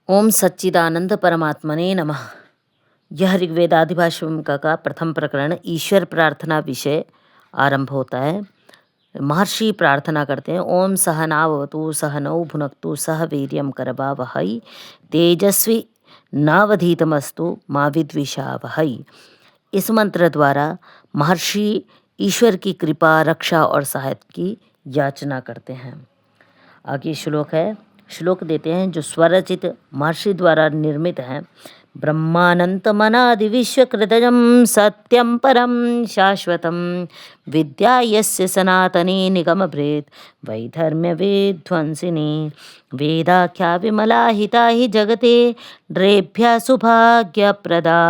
ओम सच्चिदानंद परमात्मने नमः। यह ऋग्वेदाधिभाषिका का प्रथम प्रकरण ईश्वर प्रार्थना विषय आरंभ होता है। महर्षि प्रार्थना करते हैं, ओम सहनावतु सहनौ भुनक्तु सह वीर्यं करवावहै तेजस्वी नावधीतमस्तु मा विद्विषावहै। इस मंत्र द्वारा महर्षि ईश्वर की कृपा, रक्षा और सहायता की याचना करते हैं। आगे श्लोक है, श्लोक देते हैं जो स्वरचित महर्षि द्वारा निर्मित हैं। ब्रह्मानंतमनादि विश्वकृतजं सत्यं परं शाश्वतं विद्या यस्य सनातनी निगमभृत् वैधर्म्य विध्वंसिनी वेदाख्या विमला हिता हि जगते नृभ्यः सुभाग्यप्रदा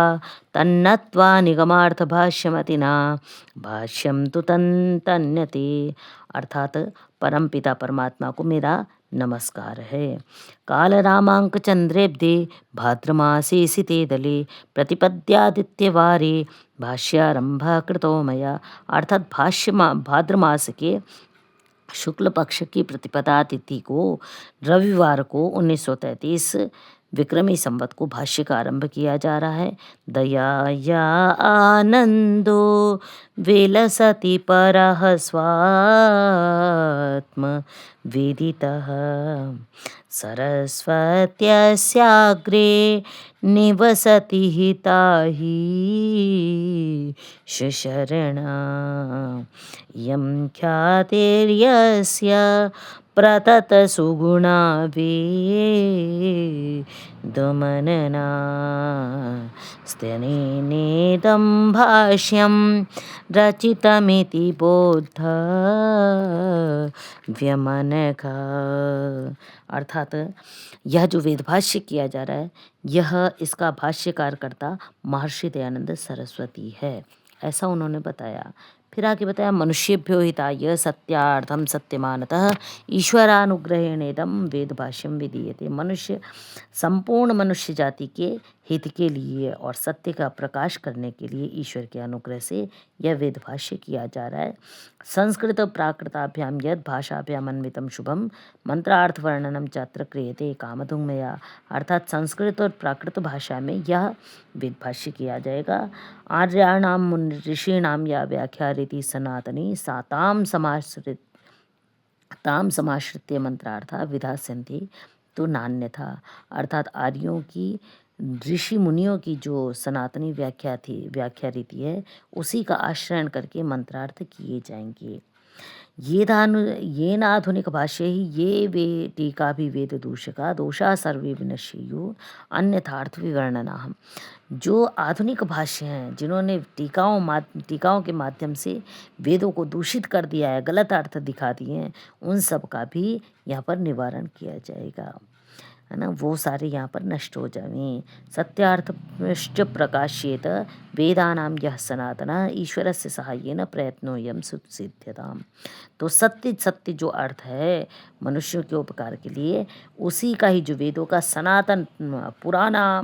तन्नत्वा निगमार्थभाष्यमतिना भाष्यम तु तन्यते। अर्थात परमपिता परमात्मा को मेरा नमस्कार है। काल रामांक चंद्रेब्दे भाद्रमासे सिते दले प्रतिपद्यादित्यवारे भाष्यारंभ कृतो मया। अर्थात भाद्र मास के शुक्ल पक्ष की प्रतिपदा तिथि को रविवार को 1933 विक्रमी संवत को भाष्य का आरंभ किया जा रहा है। दया आनंदो विलसति परः स्वात्म वेदितः सरस्वत्यस्याग्रे निवसति हिता हि शरणा यं ख्यातिर्यस्य प्रतत सुगुणा वेदमनना स्तनेनेदं भाष्यं रचितमिति बोध व्यमनका। अर्थात यह जो वेदभाष्य किया जा रहा है, यह इसका भाष्यकारकर्ता महर्षि दयानंद सरस्वती है, ऐसा उन्होंने बताया। फिर आगे बताया, मनुष्येभ्यो हिताय सत्यार्थम सत्यमानतः ईश्वरानुग्रहेणेदम वेदभाष्यम विधीयते। मनुष्य संपूर्ण मनुष्य जाति के हित के लिए और सत्य का प्रकाश करने के लिए ईश्वर के अनुग्रह से यह वेदभाष्य किया जा रहा है। संस्कृत प्राकृताभ्याम यद भाषाभ्याम अन्वितम शुभम मंत्रार्थ वर्णनम चात्र क्रियते कामधुंगमया। अर्थात संस्कृत और प्राकृत भाषा में यह वेदभाष्य किया जाएगा। आर्याणाम ऋषीणाम या व्याख्या रीति सनातनी साताम समाश्रित्य मंत्रार्था विधास्यन्ति तो नान्यथा। अर्थात आर्यों की, ऋषि मुनियों की जो सनातनी व्याख्या रीति है, उसी का आश्रयण करके मंत्रार्थ किए जाएंगे। ये नाधुनिक भाष्य ही ये वे टीका भी वेद दूषका दोषा सर्वे विनश्येयु अन्यथार्थ विवर्णना। जो आधुनिक भाष्य हैं, जिन्होंने टीकाओं के माध्यम से वेदों को दूषित कर दिया है, गलत अर्थ दिखा दिए हैं, उन सब का भी यहाँ पर निवारण किया जाएगा, है ना। वो सारे यहाँ पर नष्ट हो जाएंगे। सत्यार्थश्च प्रकाश्येत वेदानां यः सनातनः ईश्वरस्य सहाय्येन प्रयत्नोऽयं सिद्ध्यताम्। तो सत्य जो अर्थ है मनुष्यों के उपकार के लिए, उसी का ही जो वेदों का सनातन पुराना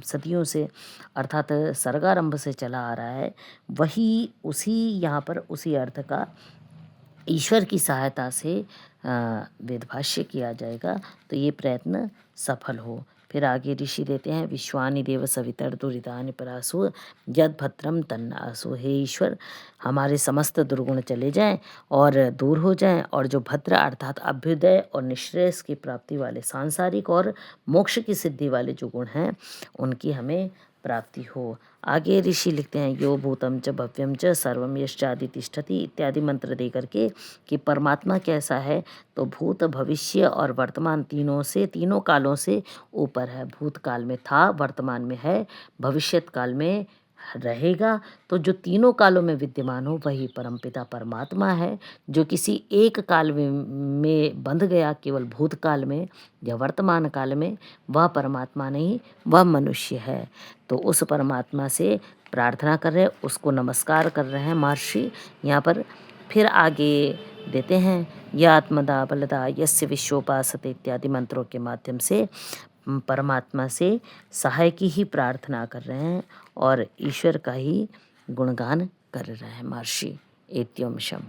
सदियों से अर्थात सर्गारंभ से चला आ रहा है, वही उसी यहाँ पर उसी अर्थ का ईश्वर की सहायता से वेदभाष्य किया जाएगा, तो ये प्रयत्न सफल हो। फिर आगे ऋषि देते हैं, विश्वानि देव सवितर दुरितानि परासु यद भद्रम तन्नासु। हे ईश्वर, हमारे समस्त दुर्गुण चले जाएं और दूर हो जाएं, और जो भद्र अर्थात अभ्युदय और निश्रेयस की प्राप्ति वाले, सांसारिक और मोक्ष की सिद्धि वाले जो गुण हैं, उनकी हमें प्राप्ति हो। आगे ऋषि लिखते हैं, यो भूतम च भव्यम च सर्वम यश्चादि तिष्ठति इत्यादि मंत्र दे करके कि परमात्मा कैसा है, तो भूत भविष्य और वर्तमान तीनों कालों से ऊपर है। भूतकाल में था, वर्तमान में है, भविष्यत काल में रहेगा। तो जो तीनों कालों में विद्यमान हो वही परमपिता परमात्मा है। जो किसी एक काल में बंध गया, केवल भूतकाल में या वर्तमान काल में, वह परमात्मा नहीं, वह मनुष्य है। तो उस परमात्मा से प्रार्थना कर रहे हैं, उसको नमस्कार कर रहे हैं महर्षि यहाँ पर। फिर आगे देते हैं, या आत्मदा बलदा यस्य विश्वोपासते इत्यादि मंत्रों के माध्यम से परमात्मा से सहाय की ही प्रार्थना कर रहे हैं और ईश्वर का ही गुणगान कर रहे हैं महर्षि। एत्यम शम।